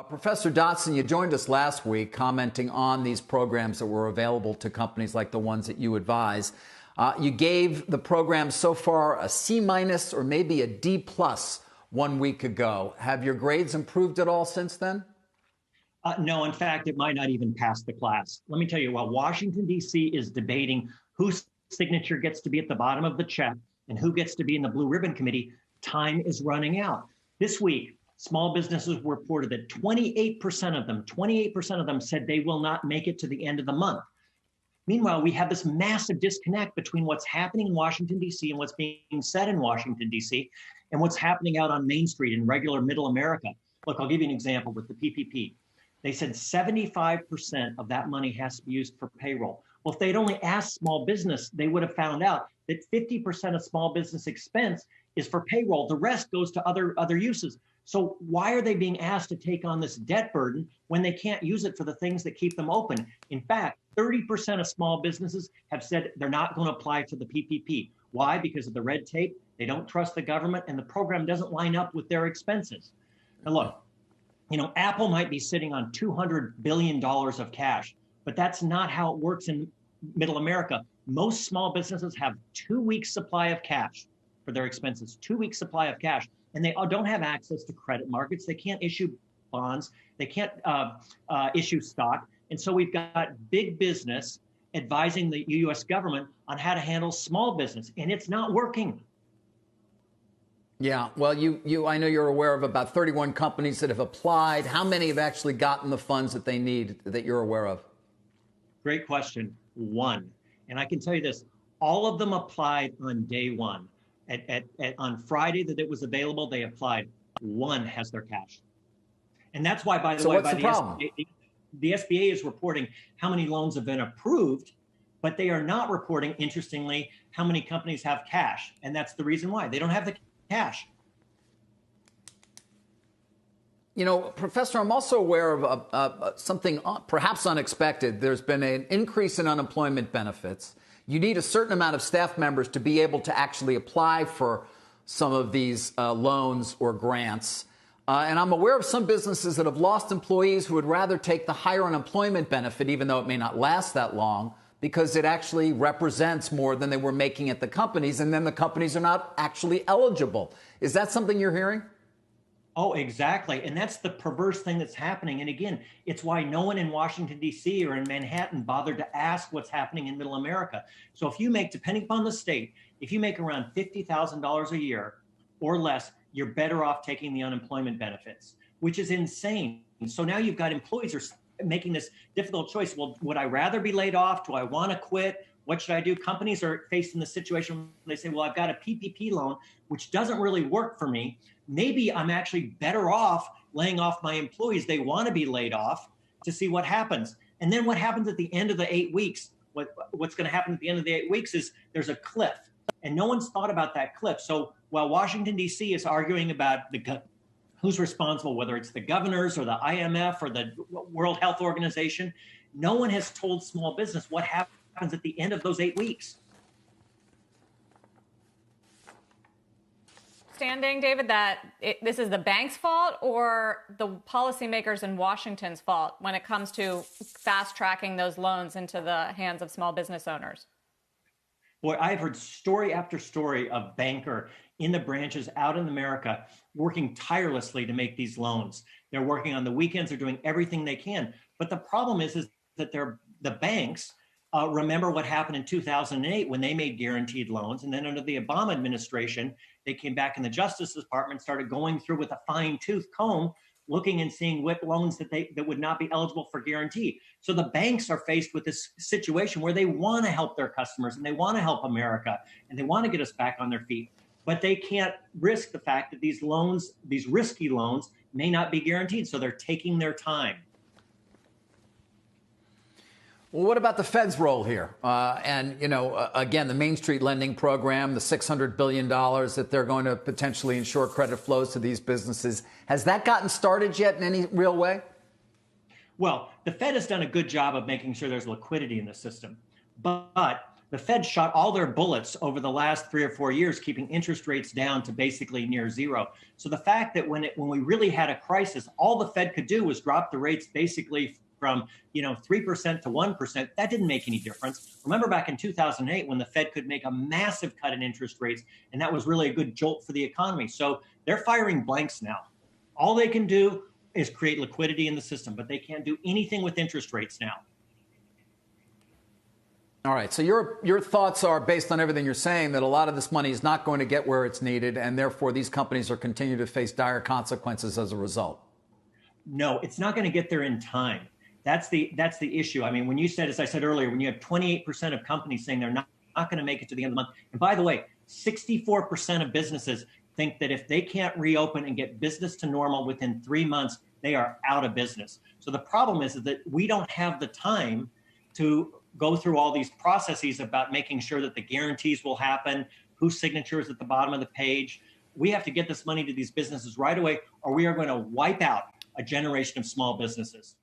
Professor Dodson, you joined us last week commenting on these programs that were available to companies like the ones that you advise. You gave the program so far a C- or maybe a D+ 1 week ago. Have your grades improved at all since then? No, in fact, it might not even pass the class. Let me tell you, while Washington, D.C. is debating whose signature gets to be at the bottom of the check and who gets to be in the Blue Ribbon Committee, time is running out. This week, small businesses reported that 28% of them said they will not make it to the end of the month. Meanwhile, we have this massive disconnect between what's happening in Washington, D.C. and what's being said in Washington, D.C. and what's happening out on Main Street in regular middle America. Look, I'll give you an example with the PPP. They said 75% of that money has to be used for payroll. Well, if they'd only asked small business, they would have found out that 50% of small business expense is for payroll. The rest goes to other uses. So why are they being asked to take on this debt burden when they can't use it for the things that keep them open? In fact, 30% of small businesses have said they're not going to apply for the PPP. Why? Because of the red tape. They don't trust the government, and the program doesn't line up with their expenses. Now, look, Apple might be sitting on $200 billion of cash, but that's not how it works in middle America. Most small businesses have 2 weeks supply of cash for their expenses, 2 weeks supply of cash, and they don't have access to credit markets. They can't issue bonds. They can't issue stock. And so we've got big business advising the U.S. government on how to handle small business, and it's not working. Yeah, well, I know you're aware of about 31 companies that have applied. How many have actually gotten the funds that they need that you're aware of? Great question. One. And I can tell you this, all of them applied on day one. On Friday that it was available, they applied. One has their cash. And that's why, by the way, what's the problem? The SBA is reporting how many loans have been approved, but they are not reporting, interestingly, how many companies have cash. And that's the reason why. They don't have the cash. Professor, I'm also aware of something perhaps unexpected. There's been an increase in unemployment benefits. You need a certain amount of staff members to be able to actually apply for some of these loans or grants. And I'm aware of some businesses that have lost employees who would rather take the higher unemployment benefit, even though it may not last that long, because it actually represents more than they were making at the companies, and then the companies are not actually eligible. Is that something you're hearing? Oh, exactly. And that's the perverse thing that's happening. And again, it's why no one in Washington, D.C. or in Manhattan bothered to ask what's happening in middle America. So if you make, depending upon the state, if you make around $50,000 a year or less, you're better off taking the unemployment benefits, which is insane. So now you've got employees are making this difficult choice. Well, would I rather be laid off? Do I want to quit? What should I do? Companies are facing the situation where they say, well, I've got a PPP loan, which doesn't really work for me. Maybe I'm actually better off laying off my employees. They want to be laid off to see what happens. And then what happens at the end of the 8 weeks? What's going to happen at the end of the 8 weeks is there's a cliff. And no one's thought about that cliff. So while Washington, D.C. is arguing about who's responsible, whether it's the governors or the IMF or the World Health Organization, no one has told small business what happens at the end of those 8 weeks. Understanding, David, that this is the bank's fault or the policymakers in Washington's fault when it comes to fast tracking those loans into the hands of small business owners? Boy, I've heard story after story of banker in the branches out in America working tirelessly to make these loans. They're working on the weekends. They're doing everything they can. But the problem is that the banks remember what happened in 2008 when they made guaranteed loans. And then under the Obama administration, they came back in the Justice Department, started going through with a fine-tooth comb, looking and seeing what loans that would not be eligible for guarantee. So the banks are faced with this situation where they want to help their customers and they want to help America and they want to get us back on their feet. But they can't risk the fact that these loans, these risky loans, may not be guaranteed. So they're taking their time. Well, what about the Fed's role here? Again, the Main Street lending program, the $600 billion that they're going to potentially ensure credit flows to these businesses. Has that gotten started yet in any real way? Well, the Fed has done a good job of making sure there's liquidity in the system. But The Fed shot all their bullets over the last 3 or 4 years, keeping interest rates down to basically near zero. So the fact that when we really had a crisis, all the Fed could do was drop the rates basically from 3% to 1%. That didn't make any difference. Remember back in 2008 when the Fed could make a massive cut in interest rates, and that was really a good jolt for the economy. So they're firing blanks now. All they can do is create liquidity in the system, but they can't do anything with interest rates now. All right. So your thoughts are, based on everything you're saying, that a lot of this money is not going to get where it's needed, and therefore these companies are continuing to face dire consequences as a result. No, it's not going to get there in time. That's the issue. I mean, when you said, as I said earlier, when you have 28% of companies saying they're not going to make it to the end of the month, and by the way, 64% of businesses think that if they can't reopen and get business to normal within 3 months, they are out of business. So the problem is that we don't have the time to go through all these processes about making sure that the guarantees will happen, whose signature is at the bottom of the page. We have to get this money to these businesses right away, or we are going to wipe out a generation of small businesses.